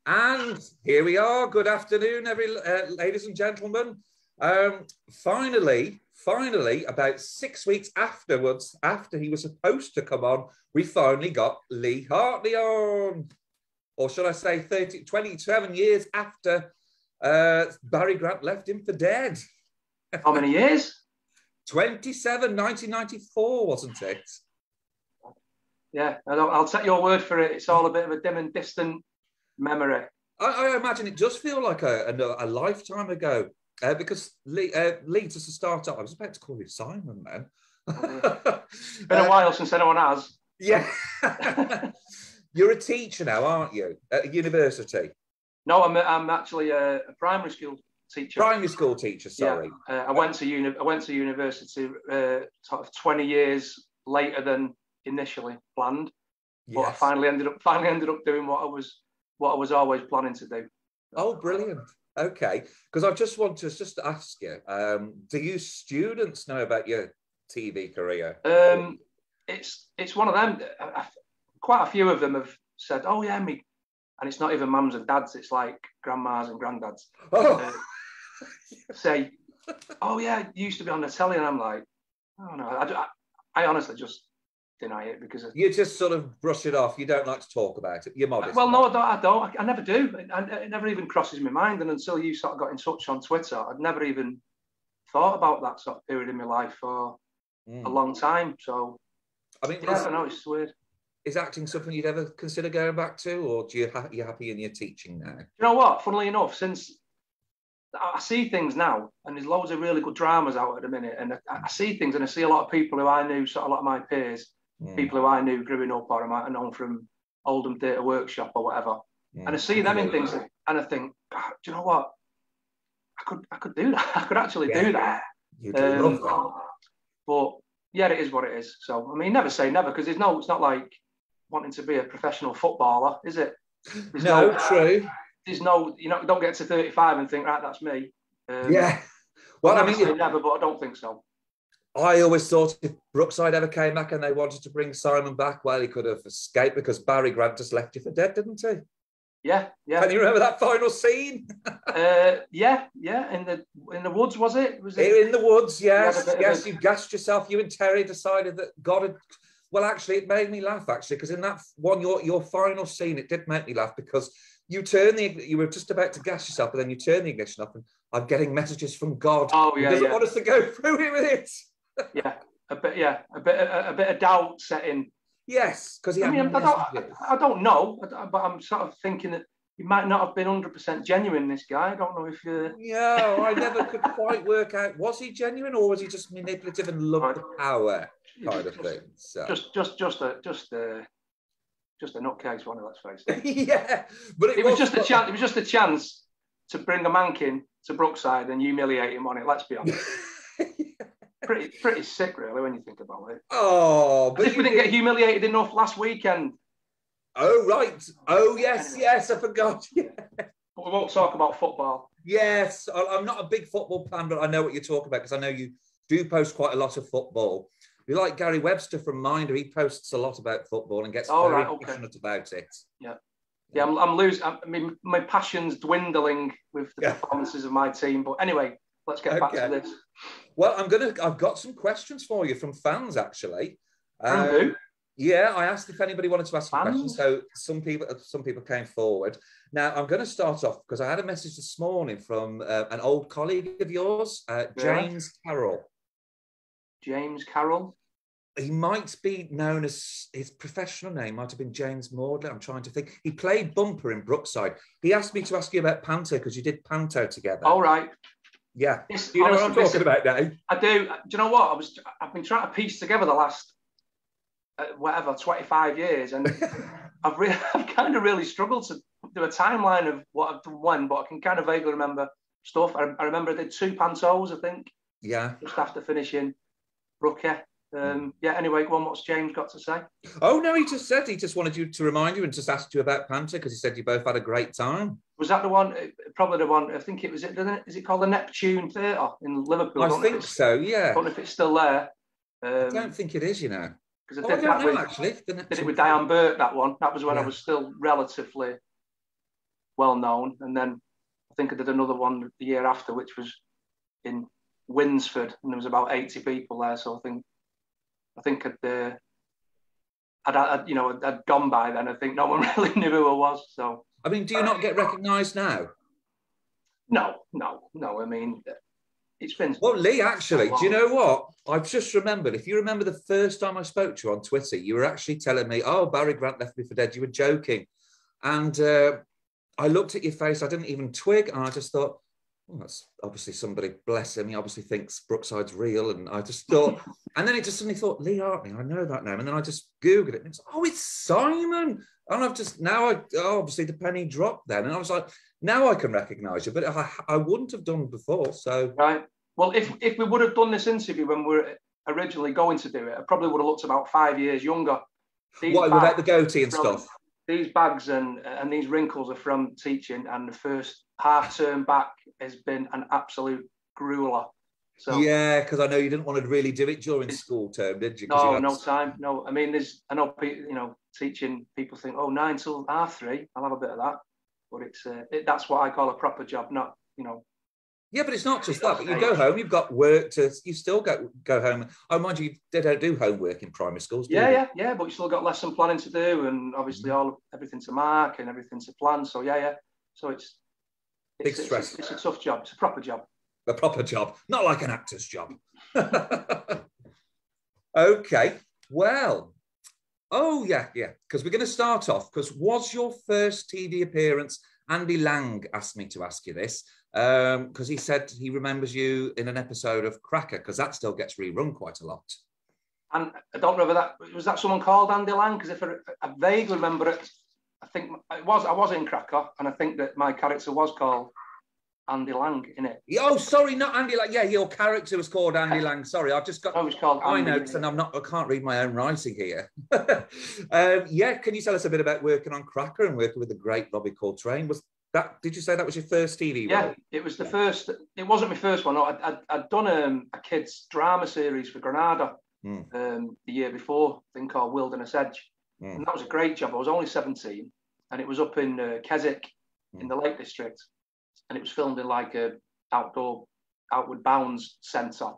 And here we are. Good afternoon, ladies and gentlemen. Finally, about 6 weeks afterwards, after he was supposed to come on, we finally got Lee Hartney on. Or should I say 27 years after Barry Grant left him for dead. How many years? 27, 1994, wasn't it? Yeah, I'll take your word for it. It's all a bit of a dim and distant memory. I imagine it does feel like a lifetime ago. Because Lee, just to start off, I was about to call you Simon, man. It's been a while since anyone has. Yeah. You're a teacher now, aren't you? At a university? No, I'm actually a primary school teacher. Primary school teacher, sorry. Yeah. I went to university sort of 20 years later than initially planned. Yes. But I finally ended up doing what I was always planning to do. Oh, brilliant. Okay, because I just want to ask you, do you students know about your TV career? It's one of them. Quite a few of them have said, "Oh yeah, me," and it's not even mums and dads. It's like grandmas and granddads. Oh. Say, "Oh yeah, you used to be on the telly," and I'm like, "Oh no," I honestly just deny it because you just sort of brush it off. You don't like to talk about it. You're modest. Well, no, I don't. I never do. It never even crosses my mind. And until you sort of got in touch on Twitter, I'd never even thought about that sort of period in my life for a long time. So, I mean, yeah, I know it's weird. Is acting something you'd ever consider going back to, or you're happy in your teaching now? You know what? Funnily enough, since I see things now, and there's loads of really good dramas out at the minute, and I see things, and I see a lot of people who I knew, sort of a lot of my peers. People who I knew growing up, or I might have known from Oldham Theatre Workshop or whatever, and I see them in things, and I think, do you know what? I could do that. I could actually do that. You do love that. But yeah, it is what it is. So I mean, never say never, because it's not like wanting to be a professional footballer, is it? No, true. There's no, don't get to 35 and think, right, that's me. Yeah. Well, I mean, never, but I don't think so. I always thought if Brookside ever came back and they wanted to bring Simon back, well, he could have escaped because Barry Grant just left you for dead, didn't he? Yeah. Can you remember that final scene? Yeah. In the woods, was it? In the woods, yes. Yes, you gassed yourself. You and Terry decided that God had... Well, actually, it made me laugh, actually, because in that one, your final scene, it did make me laugh because you were just about to gas yourself, and then you turn the ignition off, and I'm getting messages from God. Oh, yeah. He doesn't want us to go through it with it. A bit of doubt set in. Yes, because I don't know, but I'm sort of thinking that he might not have been 100% genuine. This guy, I don't know if you. Yeah, I never could quite work out. Was he genuine, or was he just manipulative and loved the power kind of thing? So. Just a nutcase one. Let's face it. Yeah, but it was just a chance. It was just a chance to bring a mankin to Brookside and humiliate him on it. Let's be honest. Pretty sick, really, when you think about it. Oh, but if we didn't get humiliated enough last weekend. Oh, right. Oh, yes, I forgot. Yeah. But we won't talk about football. Yes, I'm not a big football fan, but I know what you're talking about because I know you do post quite a lot of football. We like Gary Webster from Minder. He posts a lot about football and gets very passionate about it. Yeah. Yeah, I'm losing. I mean, my passion's dwindling with the performances of my team. But anyway, let's get back to this. Well, I've got some questions for you from fans, actually. From who? Yeah, I asked if anybody wanted to ask a question. So some people came forward. Now, I'm going to start off because I had a message this morning from an old colleague of yours, James Carroll. James Carroll? He might be known as, his professional name might have been James Maudley. I'm trying to think. He played Bumper in Brookside. He asked me to ask you about Panto because you did Panto together. All right. Yeah. Do you know what I'm talking about now? I do. Do you know what? I've been trying to piece together the last, 25 years. And I've kind of really struggled to do a timeline of what I've done when, but I can kind of vaguely remember stuff. I remember I did 2 Pantos, I think. Yeah. Just after finishing Rookie. Anyway, go on, what's James got to say? Oh, no, he just wanted you to remind you and just asked you about Panther because he said you both had a great time. Was that the one? Probably the one, I think it was, is it called the Neptune Theatre in Liverpool? I think so, yeah. I don't know if it's still there. I don't think it is, you know. Because I don't know, actually. Did it with Diane Burt, that one. That was when I was still relatively well known. And then I think I did another one the year after, which was in Winsford, and there was about 80 people there. So I think I'd gone by then. I think no one really knew who I was. So I mean, do you not get recognised now? No. I mean, it's been. Well, Lee, actually, do you know what? I've just remembered. If you remember the first time I spoke to you on Twitter, you were actually telling me, "Oh, Barry Grant left me for dead." You were joking, and I looked at your face. I didn't even twig, and I just thought, "Oh, that's obviously somebody. Bless him. He obviously thinks Brookside's real." And I just thought, and then it just suddenly thought, Lee Hartney. I know that name, and then I just Googled it, and it's it's Simon. And I've just obviously the penny dropped then, and I was like, now I can recognise you, but I wouldn't have done before. So right. Well, if we would have done this interview when we were originally going to do it, I probably would have looked about 5 years younger. Without the goatee and stuff? These bags and these wrinkles are from teaching, and the first half term back has been an absolute grueler. So yeah, because I know you didn't want to really do it during school term, did you? No time. No, I mean, I know teaching people think, 9 till 3:30, I'll have a bit of that, but that's what I call a proper job, not. Yeah, but it's not just that. But you go home, you've got work you still go home. Oh, mind you, they don't do homework in primary schools, do yeah, but you still got lesson planning to do, and obviously everything to mark and everything to plan. So yeah. So it's big stress. It's a tough job. It's a proper job. A proper job, not like an actor's job. Okay, well, because we're going to start off, because was your first TV appearance, Andy Lang asked me to ask you this, because he said he remembers you in an episode of Cracker, because that still gets rerun quite a lot. And I don't know whether was that someone called Andy Lang, because if I vaguely remember it, I think I was in Cracker, and I think that my character was called Andy Lang in it. Oh, sorry, not Andy Lang. Yeah, your character was called Andy Lang. Sorry, I've just got. I was called Andy. I know, and I can't read my own writing here. Can you tell us a bit about working on Cracker and working with the great Robbie Coltrane? Did you say that was your first TV role? Yeah, it was the first. It wasn't my first one. No, I'd done a kids drama series for Granada the year before, a thing called Wilderness Edge, and that was a great job. I was only 17, and it was up in Keswick in the Lake District. And it was filmed in like a outward bounds centre,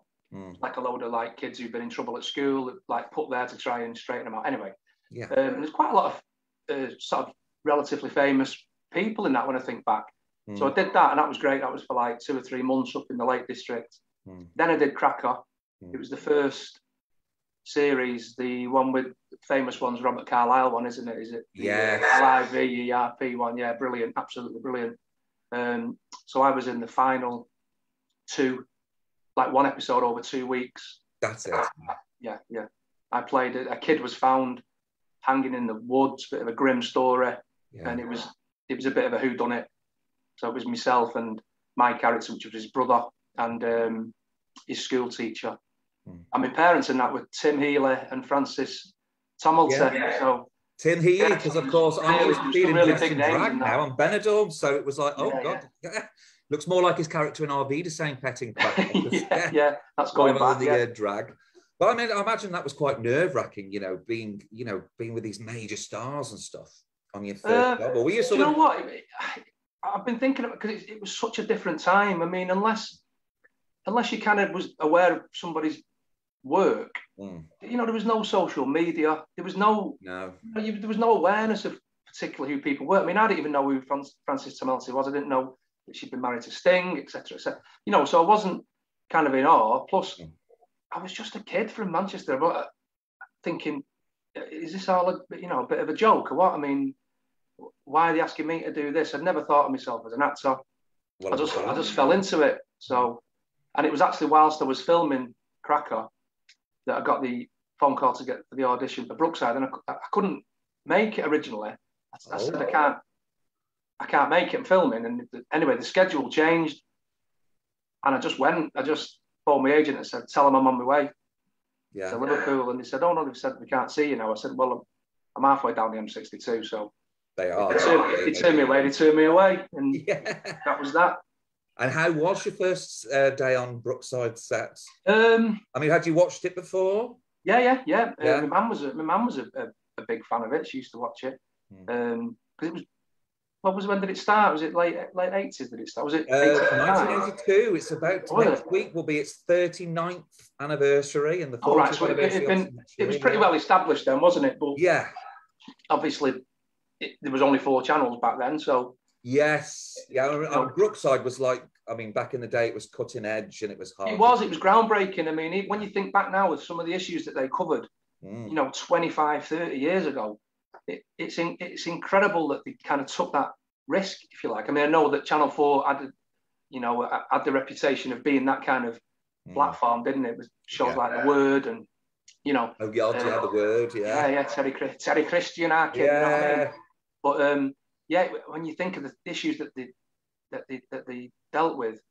like a load of kids who've been in trouble at school, put there to try and straighten them out. Anyway, and there's quite a lot of sort of relatively famous people in that when I think back. So I did that, and that was great. That was for 2 or 3 months up in the Lake District. Then I did Cracker. It was the first series, the one with famous ones, Robert Carlyle one, isn't it? Is it? Yeah. LIVERP one. Yeah, brilliant, absolutely brilliant. So I was in the final 2, one episode over 2 weeks. That's it. Yeah. I played it. A kid was found hanging in the woods, bit of a grim story, and it was a bit of a whodunit. So it was myself and my character, which was his brother, and his school teacher. And my parents in that were Tim Healy and Francis Tomilton. Yeah. So Tim Healy, because of course I'm feeling really big drag now on Benidorm, so it was God, looks more like his character in RV, the same petting cracker. Yeah, that's going back. The drag. But I mean, I imagine that was quite nerve-wracking, being with these major stars and stuff on your first job. Or were you sort of? You know what? I've been thinking about, because it was such a different time. I mean, unless you kind of was aware of somebody's work, there was no social media, there was no awareness of particularly who people were. I mean, I didn't even know who Frances Tomilton was. I didn't know that she'd been married to Sting, etc. So I wasn't kind of in awe. Plus I was just a kid from Manchester, but thinking, is this all a bit of a joke or what? I mean, why are they asking me to do this? I'd never thought of myself as an actor. I just fell into it. So, and it was actually whilst I was filming Cracker that I got the phone call to get for the audition for Brookside, and I couldn't make it originally. I said I can't make it. I'm filming, and anyway, the schedule changed, and I just phoned my agent and said, "Tell them I'm on my way to Liverpool," and they said, "Oh no, they've said we can't see you now." I said, "Well, I'm halfway down the M62, so they are." They turned me away, and that was that. And how was your first day on Brookside set? I mean, had you watched it before? Yeah. Yeah. My mum was a big fan of it. She used to watch it because it was. When did it start? Was it late 80s? Did it start? Was it 1982? It's about next week will be its 39th anniversary and the 40th so anniversary. It was pretty well established then, wasn't it? But yeah, obviously there was only 4 channels back then, so yes, yeah. Brookside was like, I mean, back in the day, it was cutting edge and it was hard. It was groundbreaking. I mean, when you think back now with some of the issues that they covered, 25, 30 years ago, it's incredible that they kind of took that risk, if you like. I mean, I know that Channel 4 had the reputation of being that kind of platform, didn't it? With shows like The Word and, Oh, God, The Word, Yeah, Terry Christian, our kid, yeah. You know what I mean? But, when you think of the issues that they dealt with,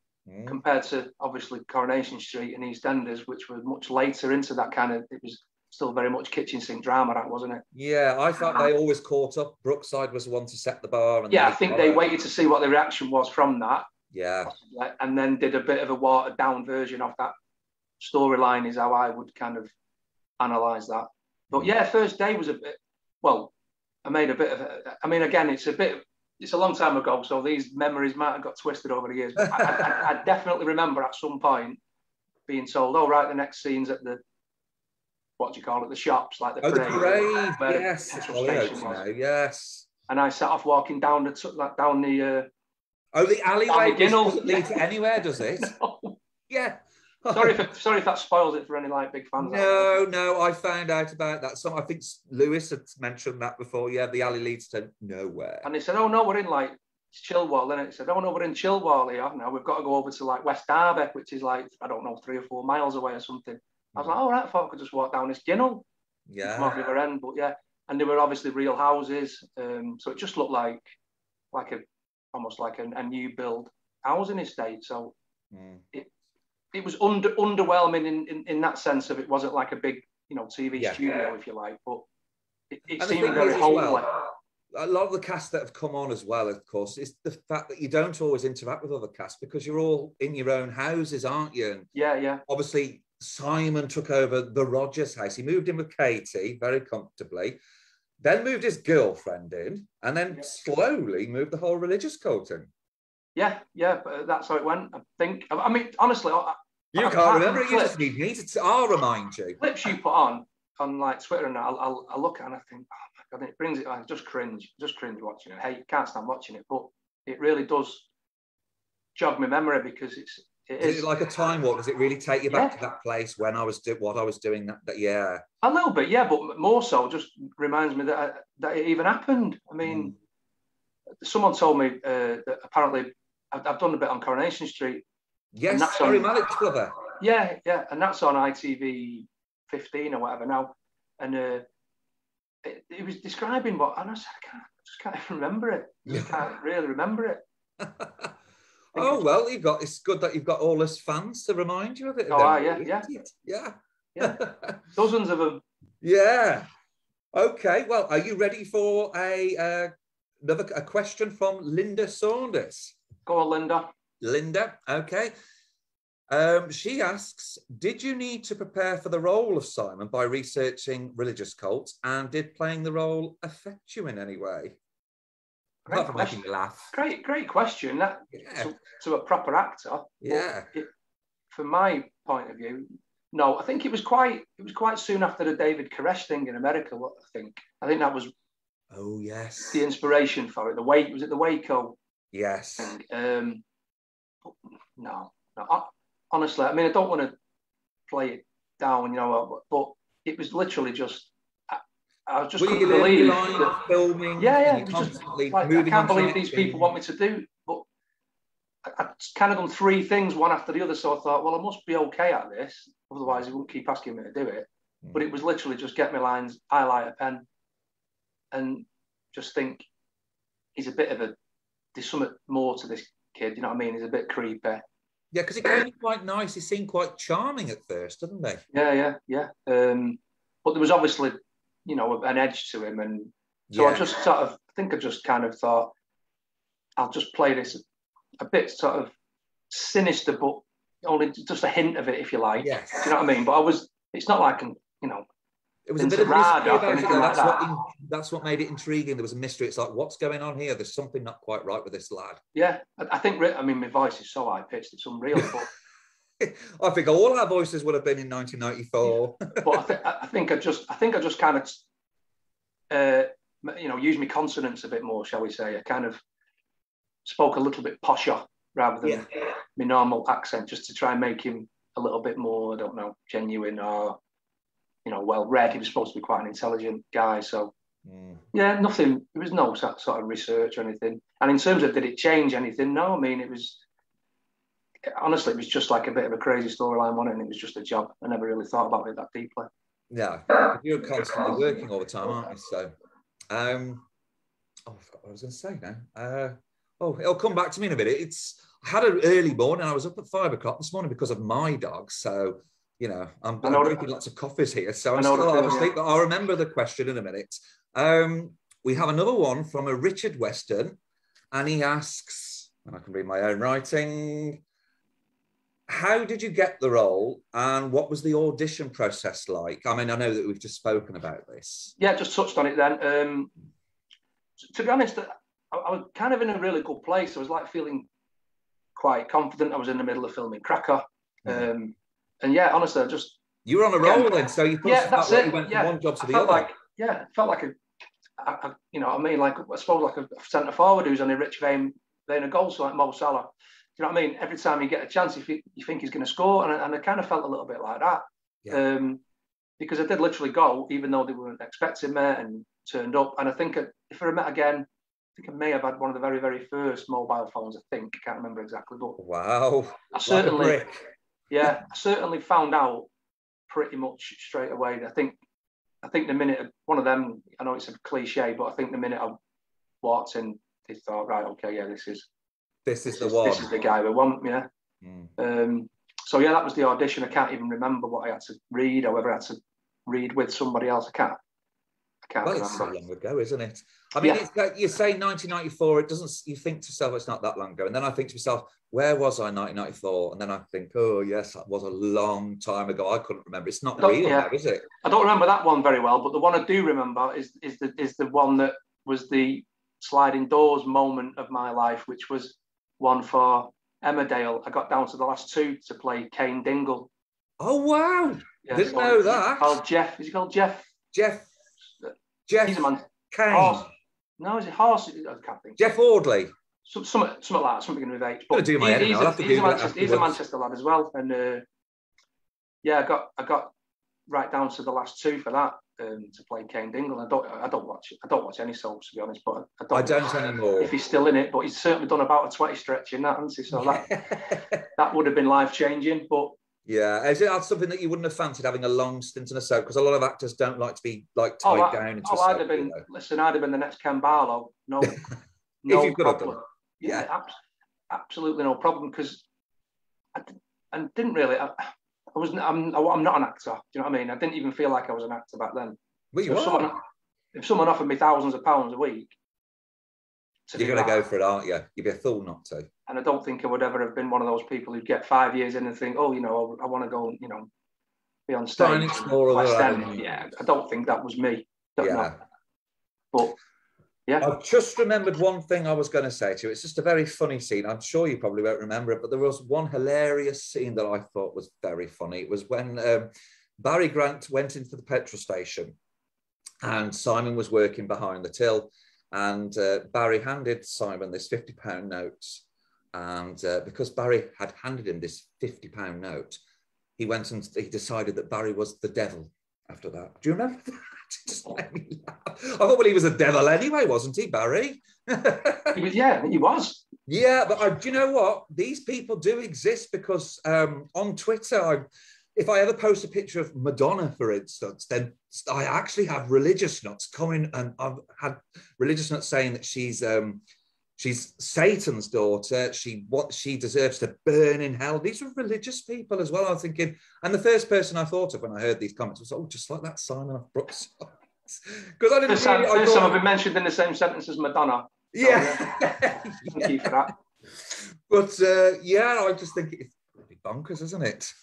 compared to, obviously, Coronation Street and EastEnders, which were much later into that kind of, it was still very much kitchen sink drama, that wasn't it? Yeah, I thought they always caught up. Brookside was the one to set the bar. And I think they waited to see what the reaction was from that. Yeah. And then did a bit of a watered down version of that storyline, is how I would kind of analyse that. But first day was a bit, I made a bit of I mean, again, it's a long time ago, so these memories might have got twisted over the years. But I definitely remember at some point being told, "Oh, right, the next scene's at the, what do you call it, the shops, like the parade." Yes, yes. And I set off walking down the alleyway doesn't lead to anywhere, does it? No. Yeah. Sorry if that spoils it for any big fans. No, I found out about that. I think Lewis had mentioned that before. Yeah, the alley leads to nowhere. And they said, "Oh no, we're in Chilwell." Then it said, "Oh no, we're in Chilwell here. Now we've got to go over to West Derby, which is 3 or 4 miles away or something." I was like, "Oh right, I thought I could just walk down this ginnel." Yeah. From River End, but and they were obviously real houses, so it just looked almost like a new build housing estate. So it was underwhelming in that sense of, it wasn't like a big TV studio, if you like, but it seemed very homely. A lot of the cast that have come on as well, of course, is the fact that you don't always interact with other casts because you're all in your own houses, aren't you? And yeah. Obviously, Simon took over the Rogers house. He moved in with Katie very comfortably, then moved his girlfriend in, and then slowly moved the whole religious cult in. Yeah, but that's how it went, I think. I mean, honestly, you can't remember it. You just need me to. I'll remind you. Clips you put on Twitter, and I'll look at it and I think, oh my God, it brings it. I just cringe watching it. Hey, can't stand watching it, but it really does jog my memory because Is it like a time warp? Does it really take you back to that place when I was what I was doing that year? A little bit, yeah, but more so just reminds me that it even happened. I mean, someone told me that apparently I've done a bit on Coronation Street. Yes, Harry Mallett's cover. Yeah, and that's on ITV 15 or whatever now. And it was describing what, and I said, I just can't even remember it. I can't really remember it. Oh well, it's good that you've got all us fans to remind you of it. Yeah. Dozens of them. Yeah. Okay. Well, are you ready for a question from Linda Saunders? Go on, Linda. Linda. Okay. She asks, did you need to prepare for the role of Simon by researching religious cults, and did playing the role affect you in any way? Great question. Making me laugh. Great question. That to a proper actor. Yeah. From my point of view, no. I think it was quite soon after the David Koresh thing in America. I think that was. Oh yes. The inspiration for it. Was it the Waco? Yes. Thing? No. Honestly, I mean, I don't want to play it down, but it was literally just. I was just couldn't believe that, filming. Yeah. I can't believe these people want me to do. But I'd kind of done 3 things one after the other, so I thought, well, I must be okay at this. Otherwise, he wouldn't keep asking me to do it. But it was literally just get my lines, highlight a pen, and just think he's a bit of there's something more to this kid. You know what I mean? He's a bit creepy. Yeah, because he came in quite nice. He seemed quite charming at first, didn't he? Yeah. But there was obviously, an edge to him, and so I just I just kind of thought, I'll just play this a bit sort of sinister, but only just a hint of it, if you like. Yes. Do you know what I mean? But it's not like I'm you know, it was a bit of mystery about it. Like that's what made it intriguing. There was a mystery. It's like, what's going on here? There's something not quite right with this lad. Yeah, I think. I mean, my voice is so high pitched; it's unreal. But I think all our voices would have been in 1994. But I think I just kind of, you know, used my consonants a bit more, shall we say? I kind of spoke a little bit posher rather than my normal accent, just to try and make him a little bit more, I don't know, genuine or, you know, well read. He was supposed to be quite an intelligent guy, so yeah, nothing. There was no sort of research or anything. And in terms of did it change anything? No, I mean, it was honestly, it was just like a bit of a crazy storyline on it, and it was just a job. I never really thought about it that deeply. Yeah, you're constantly working all the time, aren't you? So, I forgot what I was going to say now. It'll come back to me in a minute. I had an early morning. I was up at 5 o'clock this morning because of my dog. So, you know, I'm drinking lots of coffees here. So I'm still half asleep, but I'll remember the question in a minute. We have another one from a Richard Weston, and he asks, and I can read my own writing, how did you get the role and what was the audition process like? I mean, I know that we've just spoken about this. Yeah, just touched on it then. To be honest, I was kind of in a really good place. I was like feeling quite confident. I was in the middle of filming Cracker. And yeah, honestly, I just... You were on a roll then, so you that's it. You went from one job to the other. It felt like you know what I mean? Like, I suppose like a centre forward who's on a rich vein of goals, so like Mo Salah. Do you know what I mean? Every time you get a chance, you think he's going to score, and I kind of felt a little bit like that. Yeah. Because I did literally go, even though they weren't expecting me, and turned up. And I think if I met again, I think I may have had one of the very, very first mobile phones. I think, I can't remember exactly, but wow, I certainly found out pretty much straight away. I think the minute one of them, I know it's a cliche, but I think the minute I walked in, they thought, right, okay, yeah, this is the one. This is the guy we want, yeah. So yeah, that was the audition. I can't even remember what I had to read, or whether I had to read with somebody else. I can't well, remember. It's so long ago, isn't it? I mean, it's like you say 1994, it doesn't, you think to yourself, it's not that long ago. And then I think to myself, where was I in 1994? And then I think, oh, yes, that was a long time ago. I couldn't remember. It's not real now, is it? I don't remember that one very well, but the one I do remember is the one that was the sliding doors moment of my life, which was one for Emmerdale. I got down to the last 2 to play Kane Dingle. Oh, wow. Yeah, didn't know that. Called Jeff. Is he called Jeff? Jeff. He's a man. Kane. Horse. No, is it Horse? I can't think. Jeff Audley. Something like that. Something beginning with H. But he's a Manchester lad as well. And yeah, I got right down to the last 2 for that to play Kane Dingle. I don't watch any soaps, to be honest. But I don't anymore. If he's still in it, but he's certainly done about a 20 stretch in that, hasn't he? So that would have been life changing. But yeah, is it something that you wouldn't have fancied, having a long stint in a soap? Because a lot of actors don't like to be like tied down into a soap. I'd have been. Listen, I'd have been the next Ken Barlow. No, if you could have done. Yeah, absolutely no problem. Because I didn't really. I'm not an actor. Do you know what I mean? I didn't even feel like I was an actor back then. Well, if someone offered me thousands of pounds a week, you're going to go for it, aren't you? You'd be a fool not to. And I don't think I would ever have been one of those people who'd get 5 years in and think, oh, you know, I want to go, you know, be on stage. Yeah, I don't think that was me. Don't know. But yeah. I've just remembered one thing I was going to say to you. It's just a very funny scene. I'm sure you probably won't remember it, but there was one hilarious scene that I thought was very funny. It was when Barry Grant went into the petrol station and Simon was working behind the till, and Barry handed Simon this £50 note. And because Barry had handed him this £50 note, he went and he decided that Barry was the devil after that. Do you remember that? It just made me laugh. I thought, well, he was a devil anyway, wasn't he, Barry? He was. Yeah, but do you know what? These people do exist, because on Twitter, if I ever post a picture of Madonna, for instance, then I actually have religious nuts coming, and I've had religious nuts saying that she's Satan's daughter. She deserves to burn in hell. These are religious people as well. I was thinking, and the first person I thought of when I heard these comments was, oh, just like that Simon of Brookside. Because I didn't. First time I've been mentioned in the same sentence as Madonna. So, yeah. Thank you for that. But yeah, I just think it's pretty bonkers, isn't it?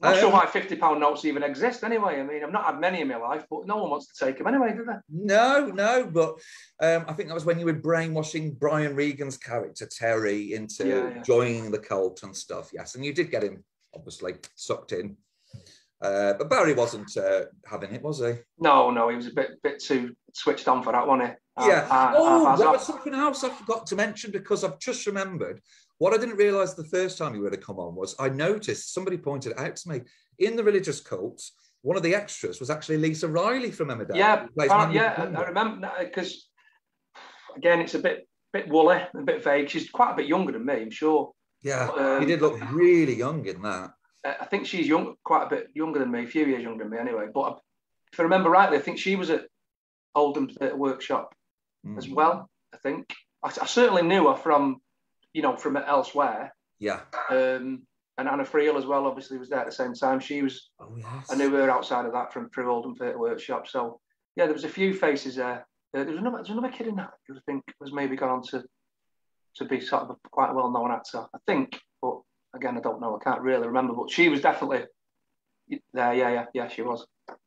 I'm not sure why £50 notes even exist anyway. I mean, I've not had many in my life, but no one wants to take them anyway, do they? No, but I think that was when you were brainwashing Brian Regan's character, Terry, into joining the cult and stuff, yes. And you did get him, obviously, sucked in. But Barry wasn't having it, was he? No, he was a bit too switched on for that, wasn't he? Yeah. That was something else I forgot to mention, because I've just remembered. What I didn't realise the first time you were to come on was I noticed, somebody pointed it out to me, in the religious cults, one of the extras was actually Lisa Riley from Emmerdale. Yeah, I remember, because, again, it's a bit woolly, a bit vague. She's quite a bit younger than me, I'm sure. Yeah, you did look really young in that. I think she's quite a bit younger than me, a few years younger than me anyway. But if I remember rightly, I think she was at Oldham Theatre Workshop as well, I think. I certainly knew her from elsewhere. Yeah. And Anna Friel as well, obviously, was there at the same time. She was. Oh, yes. I knew her outside of that through Oldham Theatre Workshop. So, yeah, there was a few faces there. There was another kid in that who I think was maybe gone on to be sort of a quite a well-known actor, I think. But, again, I don't know. I can't really remember. But she was definitely there. Yeah, she was.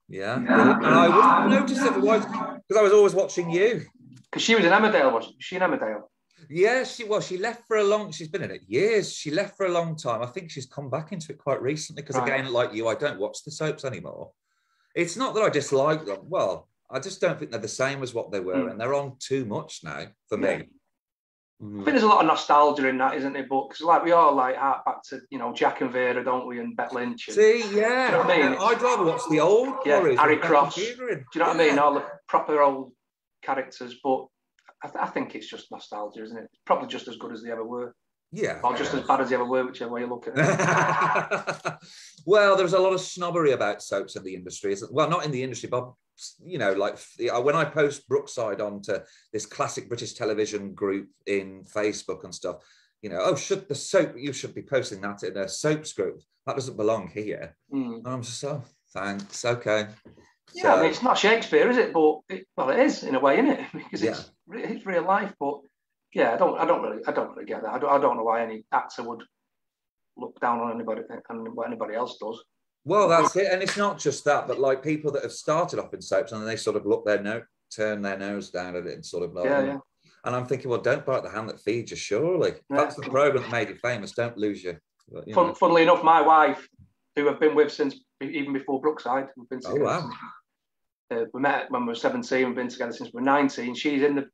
Yeah. And I wouldn't notice it otherwise, because I was always watching you. Because she was in Emmerdale, wasn't she? Was she in Emmerdale? Yeah, she left for a long, she's been in it years. She left for a long time. I think she's come back into it quite recently, because again, like you, I don't watch the soaps anymore. It's not that I dislike them. Well, I just don't think they're the same as what they were, and they're on too much now for me. I think there's a lot of nostalgia in that, isn't there? But because like we all like hark back to Jack and Vera, don't we, and Bet Lynch. And, see, yeah, you know what I mean? I'd rather watch the old Corrie, Harry Cross. Do you know what I mean? All the proper old characters, but I think it's just nostalgia, isn't it? It's probably just as good as they ever were. Yeah. Or just as bad as they ever were, whichever way you look at it. Well, there's a lot of snobbery about soaps in the industry. Well, not in the industry, but, like when I post Brookside onto this classic British television group in Facebook and stuff, should the soap, you should be posting that in a soaps group. That doesn't belong here. And I'm just, thanks, okay. Yeah, I mean, it's not Shakespeare, is it? But it is in a way, isn't it? Because it's real life. But yeah, I don't really get that. I don't know why any actor would look down on anybody and what anybody else does. Well, that's it, and it's not just that, but like people that have started off in soaps and then they sort of turn their nose down at it and sort of like, And I'm thinking, well, don't bite the hand that feeds you. Surely, that's the program that made you famous. Don't lose your. Funnily enough, my wife, who I've been with since even before Brookside, we've been together. Oh, wow. We met when we were 17. We've been together since we were 19. She's in the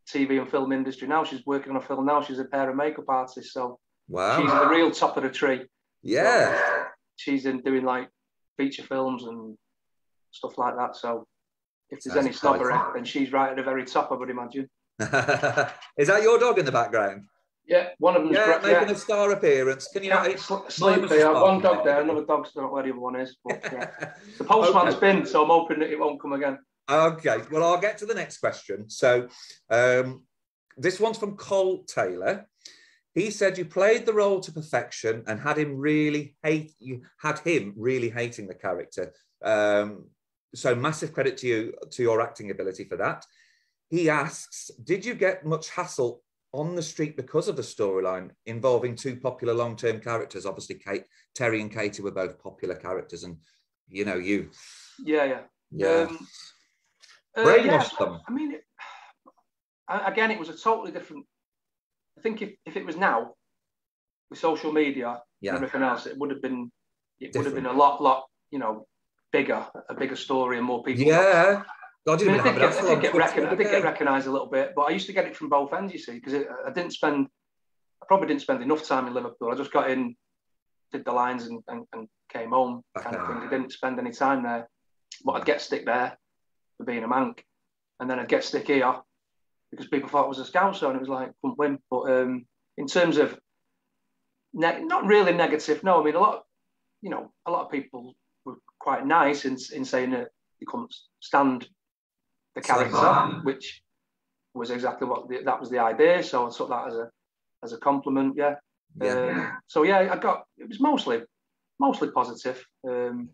TV and film industry now. She's working on a film now. She's a hair and makeup artist. So she's at the real top of the tree. Yeah. So, she's doing like feature films and stuff like that. So if there's any snobbery, then she's right at the very top, I would imagine. Is that your dog in the background? Yeah, one of them's making a star appearance. Can you not sleep there? One dog there, another dog's not where the other one is. But, the postman's been, so I'm hoping that it won't come again. Okay, well, I'll get to the next question. So this one's from Cole Taylor. He said you played the role to perfection and had him really hating the character. So massive credit to you, to your acting ability for that. He asks, did you get much hassle on the street because of the storyline involving two popular long-term characters? Obviously, Terry and Katie were both popular characters, and you. Yeah. Brainwashed them. I mean, again, it was a totally different. I think if it was now, with social media and everything else, it would have been a lot, bigger, a bigger story and more people. Yeah. I did get recognised a little bit, but I used to get it from both ends, you see, because I probably didn't spend enough time in Liverpool. I just got in, did the lines and came home kind of thing. I didn't spend any time there, but I'd get stick there for being a Manc, and then I'd get stick here because people thought it was a Scouser, and it was like, couldn't win. But in terms of not really negative, no. I mean, a lot of people were quite nice in saying that you couldn't stand the character, which was exactly that was the idea. So I took that as a compliment. Yeah. So yeah, it was mostly positive. There's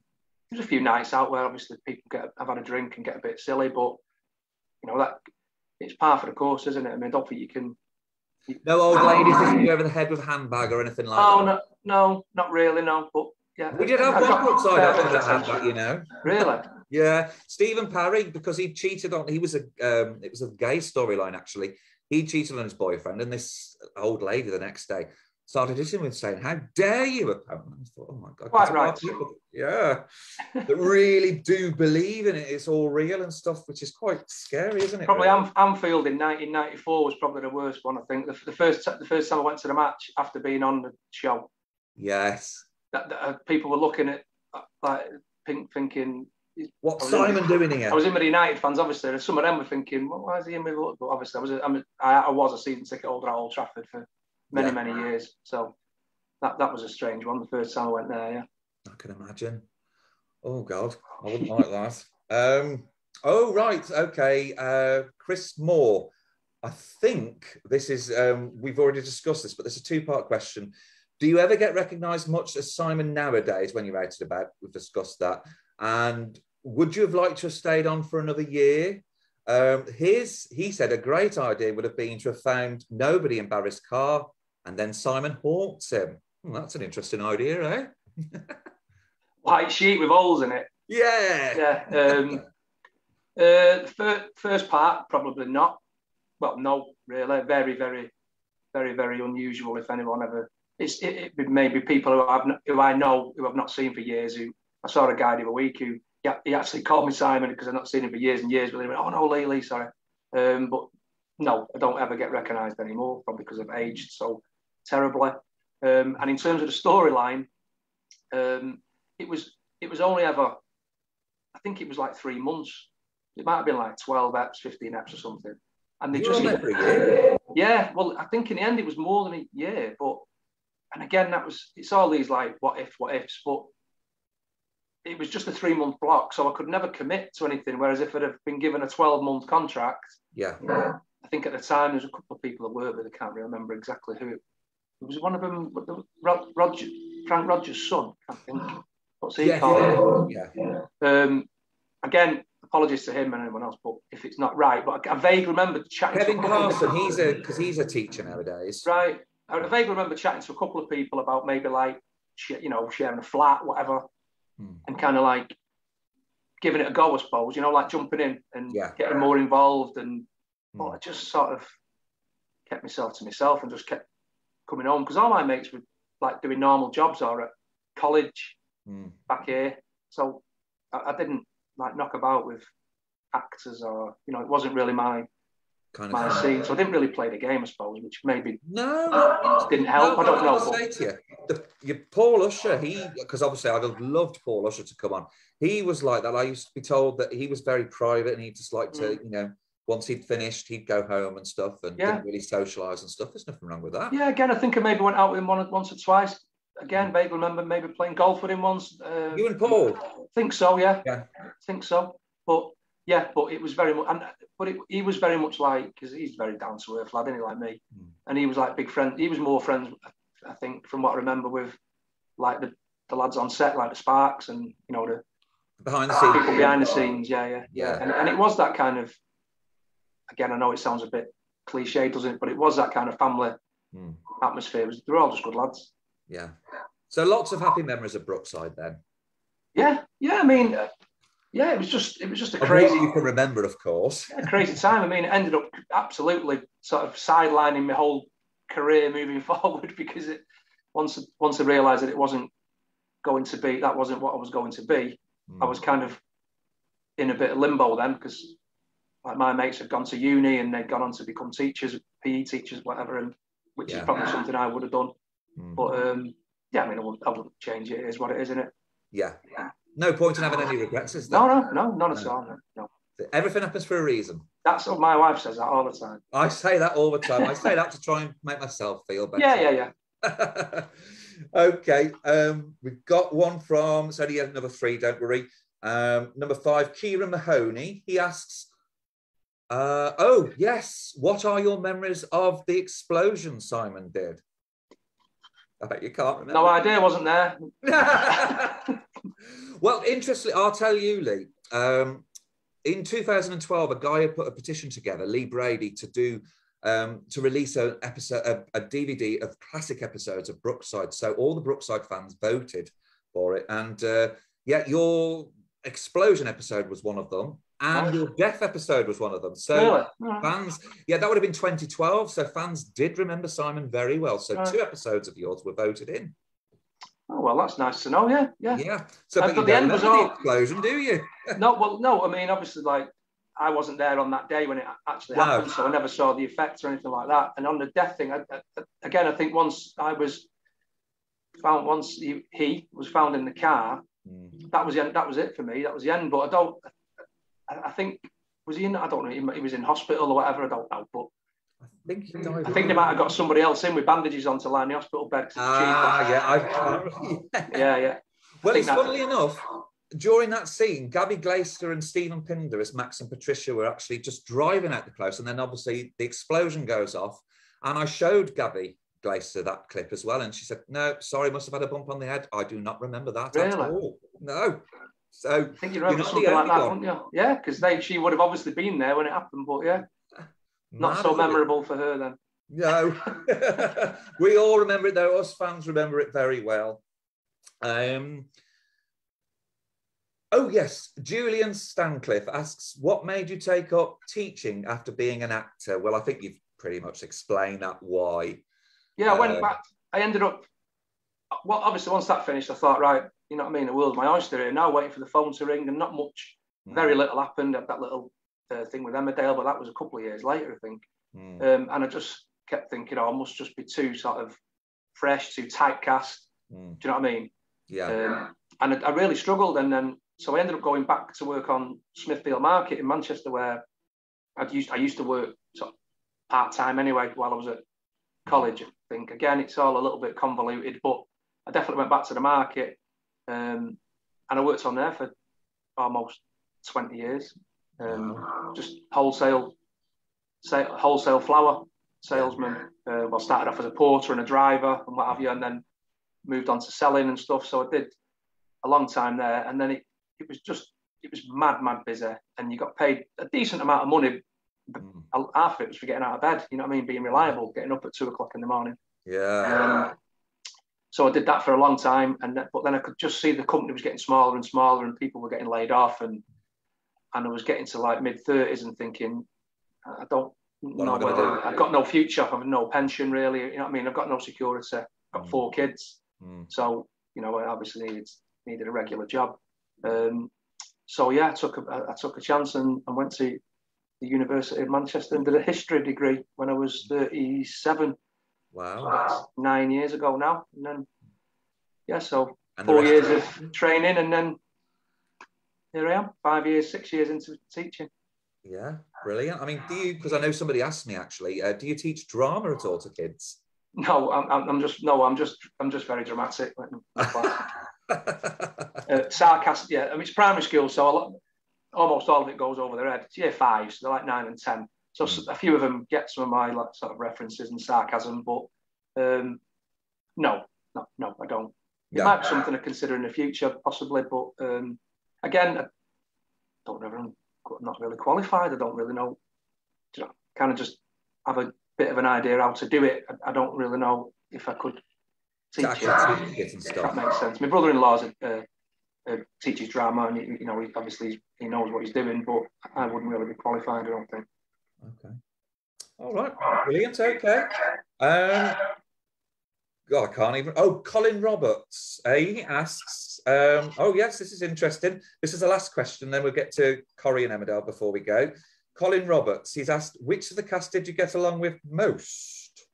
a few nights out where obviously people have had a drink and get a bit silly, but that it's par for the course, isn't it? I mean, I don't think you can. No old ladies hitting you over the head with a handbag or anything like that. No, not really, no. But Yeah, we did have one Brookside actor that had that, you know. Really? Yeah, Stephen Parry, because he cheated on. It was a gay storyline actually. He cheated on his boyfriend, and this old lady the next day started hitting him with saying, "How dare you?" Apparently, I thought, "Oh my God!" Quite right. People, yeah, that really do believe in it. It's all real and stuff, which is quite scary, isn't it? Probably really? Anfield in 1994 was probably the worst one. I think the first time I went to the match after being on the show. Yes. That people were looking at like thinking, what's Simon doing here? I was in with the United fans, obviously. Some of them were thinking, well, why is he in with? But obviously, I was a season ticket holder at Old Trafford for many years. So that was a strange one. The first time I went there, yeah. I can imagine. Oh God, I wouldn't like that. Oh right, okay. Chris Moore. I think this is. We've already discussed this, but there's a two-part question. Do you ever get recognised much as Simon nowadays when you're out and about? We've discussed that. And would you have liked to have stayed on for another year? He said a great idea would have been to have found nobody in Barry's car and then Simon haunts him. Well, that's an interesting idea, eh? White sheet with holes in it. Yeah. Yeah. First part, probably not. Well, no, really. Very, very, very, very unusual if anyone ever... It may be people who I know who I've not seen for years. I saw a guy the other week who he actually called me Simon because I've not seen him for years and years. But he went, "Oh no, Lee, sorry." But no, I don't ever get recognised anymore, probably because I've aged so terribly. And in terms of the storyline, it was only ever, I think it was like 3 months. It might have been like 12 eps, 15 eps or something. And they just every year. Yeah, well, I think in the end it was more than a year, but. And again, it's all these like what ifs, but it was just a 3-month block, so I could never commit to anything. Whereas if I'd have been given a 12-month contract, I think at the time there's a couple of people that worked with. I can't remember exactly who. It was one of them, Frank Rogers' son. I think. What's he called? Yeah. Again, apologies to him and anyone else, but if it's not right, but I vaguely remember chatting. Kevin Carson, he's a teacher nowadays, right? I vaguely remember chatting to a couple of people about maybe like, sharing a flat, whatever, and kind of like giving it a go, I suppose, like jumping in and getting more involved. And I just sort of kept myself to myself and just kept coming home because all my mates were like doing normal jobs or at college back here. So I didn't like knock about with actors or, it wasn't really my scene. So I didn't really play the game, I suppose, which maybe didn't help. I don't know. Say to you, Paul Usher, because obviously I'd have loved Paul Usher to come on. He was like that. I used to be told that he was very private and he just liked to, once he'd finished, he'd go home and stuff and didn't really socialise and stuff. There's nothing wrong with that. Yeah, again, I think I maybe went out with him once or twice. Again, vaguely remember maybe playing golf with him once. You and Paul? I think so, yeah. I think so. But it was very much, he was very much like, because he's very down to earth lad, isn't he, like me? And he was like big friend. He was more friends, I think, from what I remember, with like the lads on set, like the Sparks and the behind the scenes, people behind the scenes. Yeah. And it was that kind of. Again, I know it sounds a bit cliche, doesn't it? But it was that kind of family atmosphere. They're all just good lads. Yeah. So lots of happy memories of Brookside then. Yeah. I mean, it was just a crazy. You can remember, of course. Crazy time. I mean, it ended up absolutely sort of sidelining my whole career moving forward because once I realised that it wasn't going to be, that wasn't what I was going to be. I was kind of in a bit of limbo then because like my mates had gone to uni and they'd gone on to become teachers, PE teachers, whatever, and which is probably something I would have done. But I mean, I wouldn't change it. It is what it is, isn't it? Yeah. No point in having any regrets, is there? No, none at all. No. Everything happens for a reason. That's what my wife says that all the time. I say that all the time. I say that to try and make myself feel better. Yeah. Okay. We've got one from, it's only another 3, don't worry. Number 5, Kieran Mahoney. He asks, oh, yes, what are your memories of the explosion Simon did? I bet you can't remember. No idea, wasn't there. Well, interestingly, I'll tell you, Lee. In 2012, a guy had put a petition together, Lee Brady, to release a DVD of classic episodes of Brookside. So all the Brookside fans voted for it. And yeah, your explosion episode was one of them. And your death episode was one of them. So fans, yeah, that would have been 2012. So fans did remember Simon very well. So 2 episodes of yours were voted in. Oh, well, that's nice to know. Yeah. So, but you don't remember the explosion, do you? No. I mean, obviously, like, I wasn't there on that day when it actually happened, so I never saw the effects or anything like that. And on the death thing, I think once I was found, once he was found in the car, that was the end, that was it for me. That was the end. But I think, was he in? I don't know. He was in hospital or whatever. I don't know. But I think they might have got somebody else in with bandages on to line the hospital bed. Yeah. Well, it's funnily enough, during that scene, Gabby Glaister and Stephen Pinder as Max and Patricia were actually just driving out the close, and then obviously the explosion goes off. And I showed Gabby Glaister that clip as well, and she said, "No, sorry, must have had a bump on the head. I do not remember that at all." No. So I think you remember something like that, wouldn't you? Yeah, because she would have obviously been there when it happened, but yeah, not so memorable for her then. No, we all remember it though. Us fans remember it very well. Oh yes, Julian Stancliffe asks, "What made you take up teaching after being an actor?" Well, I think you've pretty much explained that why. Yeah, I went back. I ended up. Well, obviously, once that finished, I thought, right, you know what I mean, the world's my oyster here. Now waiting for the phone to ring, and not much, very little happened. That little thing with Emmerdale, but that was a couple of years later, I think. And I just kept thinking, I must just be too sort of fresh, too typecast. Do you know what I mean? Yeah. And I really struggled, and then so I ended up going back to work on Smithfield Market in Manchester, where I used to work sort of part-time anyway while I was at college. I think again, it's all a little bit convoluted, but I definitely went back to the market, and I worked on there for almost 20 years. Just wholesale flour salesman. Well, started off as a porter and a driver and what have you, and then moved on to selling and stuff. So I did a long time there, and then it was mad busy, and you got paid a decent amount of money. Half of it was for getting out of bed, you know what I mean, being reliable, getting up at 2 o'clock in the morning. So I did that for a long time, but then I could just see the company was getting smaller and smaller, and people were getting laid off, and I was getting to like mid-30s and thinking, I don't know whether I've got no future, I've no pension really, you know what I mean, I've got no security, I've got 4 kids, so you know, I obviously needed a regular job. So yeah, I took a chance and went to the University of Manchester and did a history degree when I was 37. Wow. So that's 9 years ago now. And then, yeah, so 4 years of training, and then here I am, 5 years, 6 years into teaching. Yeah, brilliant. I mean, because I know somebody asked me actually, do you teach drama at all to kids? No, I'm just very dramatic. Sarcastic, yeah. I mean, it's primary school, so almost all of it goes over their head. It's year 5, so they're like 9 and 10. So a few of them get some of my like, sort of references and sarcasm, but no, I don't. It might be something to consider in the future, possibly, but again, I don't know. I'm not really qualified. I don't really know. You know, kind of just have a bit of an idea how to do it. I don't really know if I could teach it. If that makes sense. My brother-in-law's teaches drama, and he obviously knows what he's doing, but I wouldn't really be qualified, I don't think. Okay. All right. Brilliant. Okay. God, I can't even. Oh, Colin Roberts. He asks. Oh, yes, this is interesting. This is the last question. Then we'll get to Corrie and Emmerdale before we go. Colin Roberts. He's asked, which of the cast did you get along with most?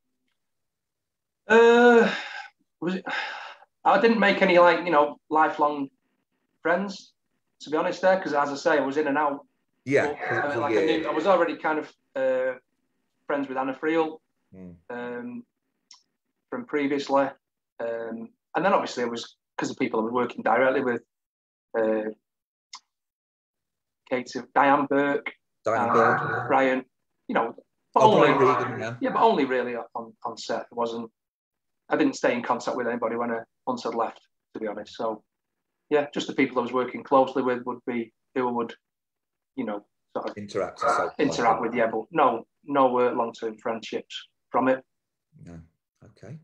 I didn't make any lifelong friends, to be honest, there, because as I say, I was in and out. Yeah. But, I was already kind of friends with Anna Friel from previously, and then obviously it was because of people I was working directly with, Diane Burke, Brian, but only really on set. It wasn't. I didn't stay in contact with anybody once I'd left, to be honest. So yeah, just the people I was working closely with would be who I would, sort of interact with. Yeah, but no long-term friendships from it. No. Okay.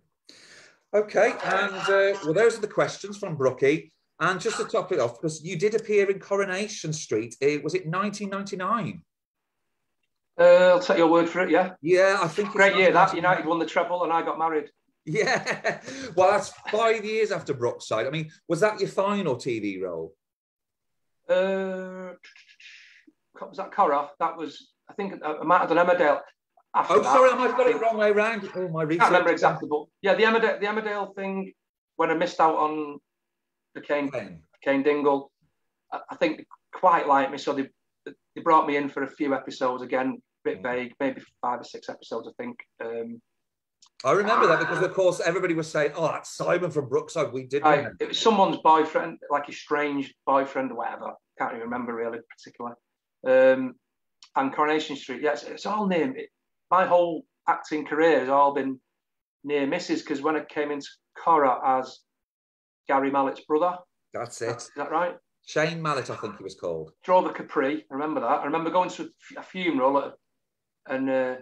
Okay, and well, those are the questions from Brookie. And just to top it off, because you did appear in Coronation Street, was it 1999? I'll take your word for it, yeah. Yeah, I think it's great year that. United won the treble and I got married. Yeah, well, that's 5 years after Brookside. I mean, was that your final TV role? Was that Corrie? That was, I think, I might have done Emmerdale. After sorry, I might have got it the wrong way around. Oh, my research. I can't remember exactly, but yeah, the Emmerdale thing, when I missed out on the Kane Dingle, I think they quite liked me, so they brought me in for a few episodes again, a bit vague, maybe 5 or 6 episodes, I think. I remember that because, of course, everybody was saying, "Oh, that's Simon from Brookside." We did. It was someone's boyfriend, like estranged boyfriend or whatever. Can't even remember really particularly. And Coronation Street, yes, it's all near. My whole acting career has all been near misses, because when I came into Corrie as Gary Mallett's brother. That's it. Is that right? Shane Mallett, I think he was called. Drove a Capri. I remember that. I remember going to a funeral and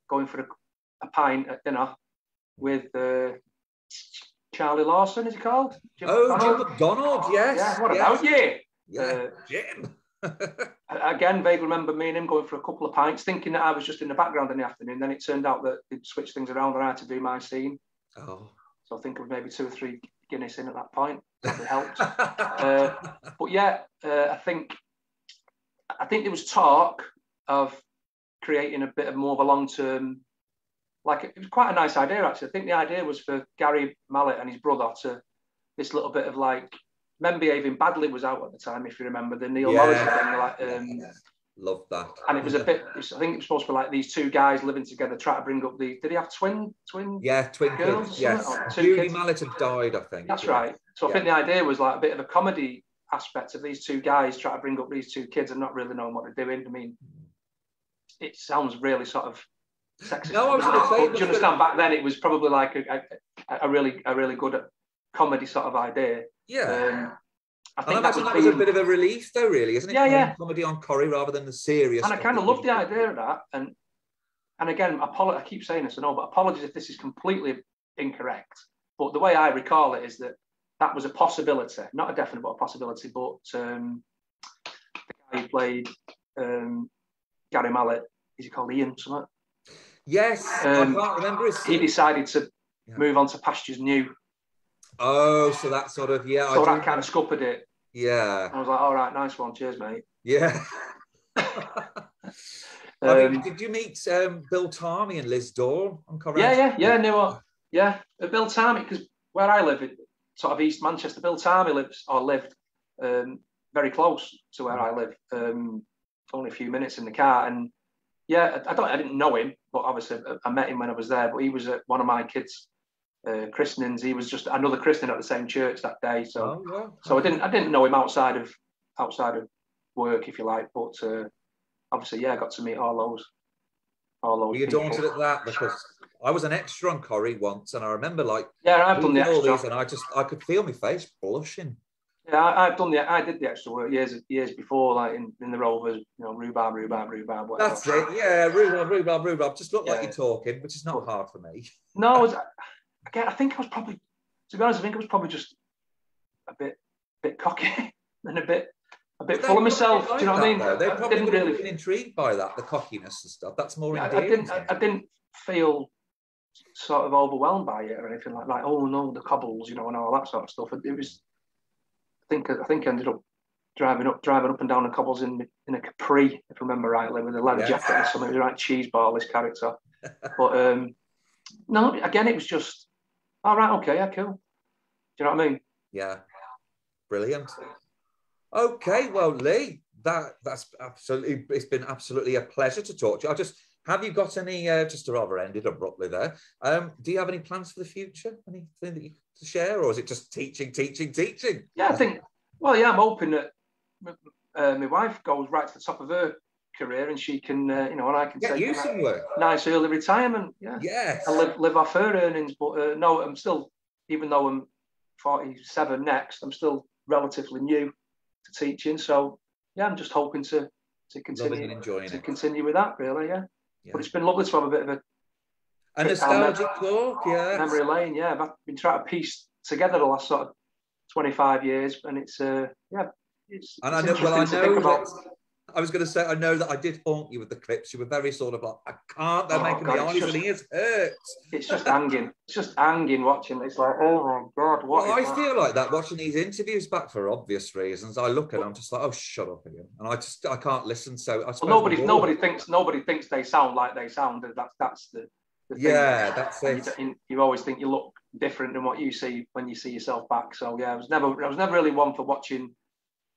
going for a pint at dinner with Charlie Lawson, is he called? Jim McDonald, yes. Yeah, what about you? Yeah, Jim. Again, vaguely remember me and him going for a couple of pints, thinking that I was just in the background in the afternoon. Then it turned out that they'd switched things around and I had to do my scene. Oh. So I think of maybe 2 or 3 Guinness in at that point. Probably helped. But yeah, I think there was talk of creating a bit of more of a long-term, like, it was quite a nice idea actually. I think the idea was for Gary Mallett and his brother to, this little bit of like, Men Behaving Badly was out at the time, if you remember, the Neil Morrison thing. Love that. And it was a bit, I think it was supposed to be like these 2 guys living together, try to bring up did he have twin girls? Kids, yes. Judy Mallett had died, I think. That's right. So I think the idea was like a bit of a comedy aspect of these 2 guys try to bring up these 2 kids and not really knowing what they're doing. I mean, it sounds really sort of sexist. No, I was going to say, do you understand? Back then, it was probably like a really good comedy sort of idea. Yeah. I think that was a bit of a relief, though, really, isn't it? Yeah. Comedy on Corrie rather than the serious. And I kind of love the idea of that. And again, I keep saying this, I know, but apologies if this is completely incorrect. But the way I recall it is that was a possibility, not a definite, but a possibility. But the guy who played Gary Mallett, is he called Ian something? Yes, I can't remember his. He decided to move on to pastures new. Oh, so that sort of, yeah. So that kind of scuppered it. Yeah. I was like, all right, nice one. Cheers, mate. Yeah. I mean, did you meet Bill Tarmy and Liz Dawn on Corrie? Yeah. No, yeah. Bill Tarmy, because where I live, sort of East Manchester, Bill Tarmy lived very close to where I live. Only a few minutes in the car. And yeah, I didn't know him, but obviously I met him when I was there. But he was at one of my kids' christenings. He was just another christening at the same church that day. So, so I didn't know him outside of work, if you like. But obviously, I got to meet all those. Were you daunted at that? Because I was an extra on Corrie once, and I remember I've done the extra, and I could feel my face blushing. Yeah, I did the extra work years before, like in the Rovers, rhubarb. Whatever. That's it. Yeah, rhubarb. Just look like you're talking, which is not hard for me. No, again, I think I was probably, to be honest, just a bit cocky and a bit full of myself. Do you know what I mean? They probably would have been intrigued by that, the cockiness and stuff. That's more endearing. I didn't feel sort of overwhelmed by it or anything like oh no, the cobbles, and all that sort of stuff. It was. I think I ended up driving up and down the cobbles in a Capri, if I remember rightly, with a leather jacket or something. It was a right cheeseball, this character. But no, again, it was just, all right, okay, yeah, cool. Do you know what I mean? Yeah, brilliant. Okay, well, Lee, that's absolutely, it's been absolutely a pleasure to talk to you. Have you got any, just to rather end it abruptly there, do you have any plans for the future? Anything that you to share, or is it just teaching? Yeah, I think, I'm hoping that my wife goes right to the top of her career and she can, and I can get you some work. Nice early retirement. Yeah. Yes. And live off her earnings. But no, I'm still, even though I'm 47 next, I'm still relatively new to teaching. So yeah, I'm just hoping to continue enjoying continue with that, really. Yeah. But it's been lovely to have a bit of A nostalgic talk, yeah. Memory lane, yeah. I've been trying to piece together the last sort of 25 years, and it's it's and I know, well, I to think know about. that I was going to say, I know that I did haunt you with the clips. You were very sort of like, I can't, they're making my eyes and ears hurt. It's just hanging. It's just hanging watching. It's like, oh my God, what well, is I that? feel like that watching these interviews back for obvious reasons. I look at them, I'm just like, oh, shut up again. And I can't listen. So I suppose nobody thinks they sound like they sound. That's the thing. Yeah, that's it. You always think you look different than what you see when you see yourself back. So yeah, I was never really one for watching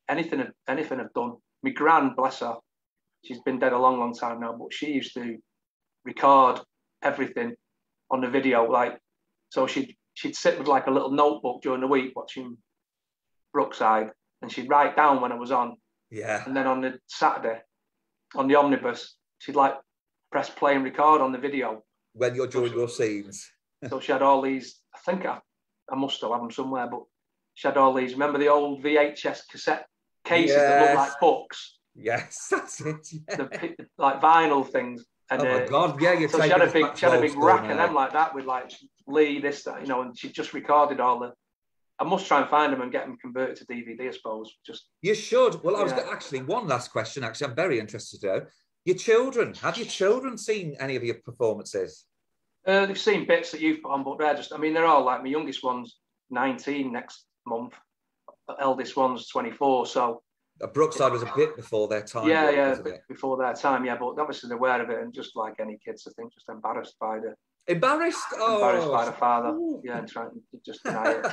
anything I've done. My gran, bless her, she's been dead a long, long time now, but she used to record everything on the video. Like, so she'd sit with like a little notebook during the week watching Brookside, and she'd write down when I was on. Yeah. And then on the Saturday, on the omnibus, she'd like press play and record on the video. When you're doing your scenes. So she had all these, I think I must still have them somewhere, but she had all these, remember the old VHS cassette cases that look like books? Yes, that's it. Yeah. Like vinyl things. And, oh my God, yeah. So she had a big rack of them like that with like Lee, this, that, and she just recorded all the. I must try and find them and get them converted to DVD, I suppose. You should. Well, I was actually, one last question, actually, I'm very interested to know. Your children, have your children seen any of your performances? They've seen bits that you've put on, but they're all like, my youngest one's 19 next month, the eldest one's 24, so. Brookside was a bit before their time. Yeah, before their time, yeah, but obviously they're aware of it, and just like any kids, I think, just embarrassed by the father. Ooh. Yeah, and trying to just deny it.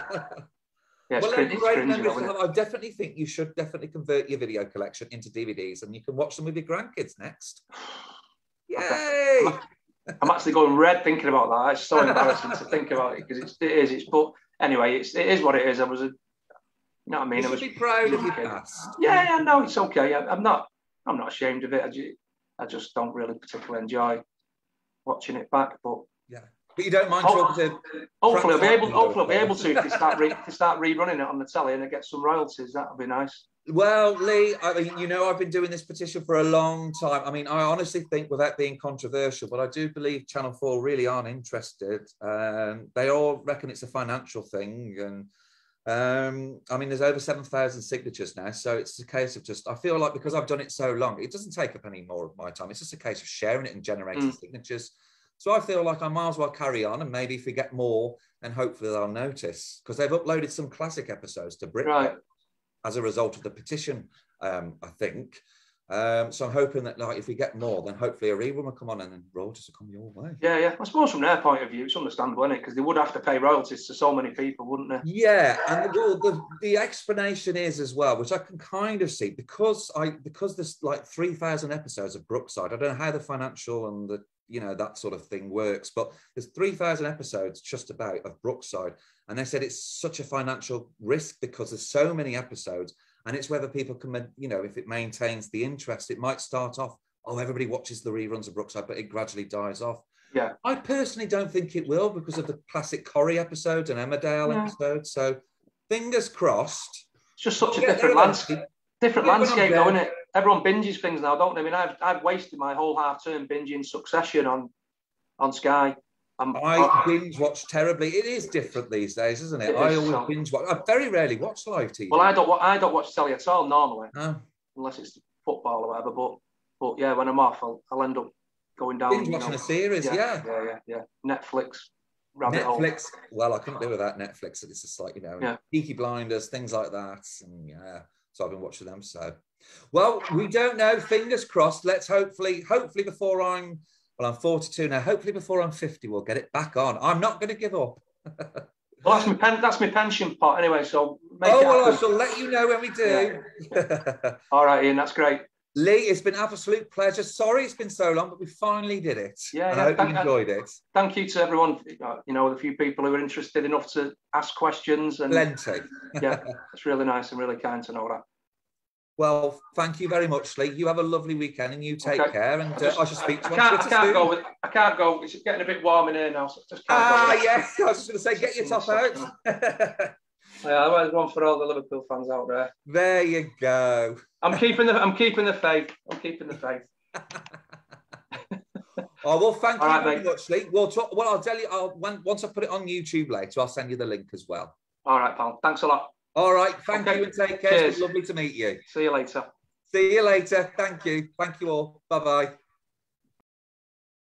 Yeah, well, great memories. I definitely think you should definitely convert your video collection into DVDs, and you can watch them with your grandkids next. Yay! I'm actually going red thinking about that. It's so embarrassing to think about it because it is. But anyway, it is what it is. You know what I mean? You should be proud of your past. Yeah, no, it's okay. I'm not ashamed of it. I just don't really particularly enjoy watching it back. But yeah, but you don't mind talking to. Hopefully, I'll be able to if they start rerunning it on the telly and I get some royalties. That would be nice. Well, Lee, I mean, you know, I've been doing this petition for a long time. I mean, I honestly think, without being controversial, but I do believe Channel 4 really aren't interested. They all reckon it's a financial thing. And I mean, there's over 7,000 signatures now. So it's a case of just, I feel like because I've done it so long, it doesn't take up any more of my time. It's just a case of sharing it and generating signatures. So I feel like I might as well carry on. And maybe if we get more, then hopefully they'll notice. Because they've uploaded some classic episodes to Brit. Right. As a result of the petition, I think. So I'm hoping that, like, if we get more, then hopefully a rerun will come on and then royalties will come your way. Yeah. I suppose from their point of view, it's understandable, isn't it? Because they would have to pay royalties to so many people, wouldn't they? Yeah, and the explanation is as well, which I can kind of see, because there's like 3,000 episodes of Brookside. I don't know how the financial and the that sort of thing works, but there's 3,000 episodes just about of Brookside. And they said it's such a financial risk because there's so many episodes, and it's whether people can, if it maintains the interest. It might start off, everybody watches the reruns of Brookside, but it gradually dies off. Yeah. I personally don't think it will because of the classic Corrie episodes and Emmerdale episodes. So fingers crossed. It's just such a different landscape. Different landscape, though, isn't it? Everyone binges things now, don't they? I mean, I've wasted my whole half term binging Succession on Sky. I binge watch terribly. It is different these days, isn't it? I always binge watch. I very rarely watch live TV. Well, I don't watch telly at all normally, unless it's football or whatever. But yeah, when I'm off, I'll end up going down. Binge watching a series, yeah. Netflix. Netflix. Well, I couldn't do without Netflix. It's just like Peaky Blinders, things like that, and so I've been watching them. So, well, we don't know. Fingers crossed. Let's hopefully before I'm 42 now. Hopefully before I'm 50, we'll get it back on. I'm not going to give up. Well, that's my pension pot anyway. So I shall let you know when we do. Yeah. All right, Ian. That's great. Lee, it's been an absolute pleasure. Sorry it's been so long, but we finally did it. Yeah, I hope you enjoyed it. Thank you to everyone. The few people who are interested enough to ask questions. And plenty. Yeah, it's really nice and really kind to know that. Well, thank you very much, Lee. You have a lovely weekend and you take care. And I shall speak to you. I can't go. It's getting a bit warm in here now. So I just can't go. Yes. I was just going to say, get your top out. Yeah, there's one for all the Liverpool fans out there. There you go. I'm keeping the faith. Oh, well, thank you very mate. much, Lee. We'll talk. Well, I'll tell you. Once I put it on YouTube later, I'll send you the link as well. All right, pal. Thanks a lot. All right. Thank you and take care. Cheers. It's been lovely to meet you. See you later. See you later. Thank you. Thank you all. Bye-bye.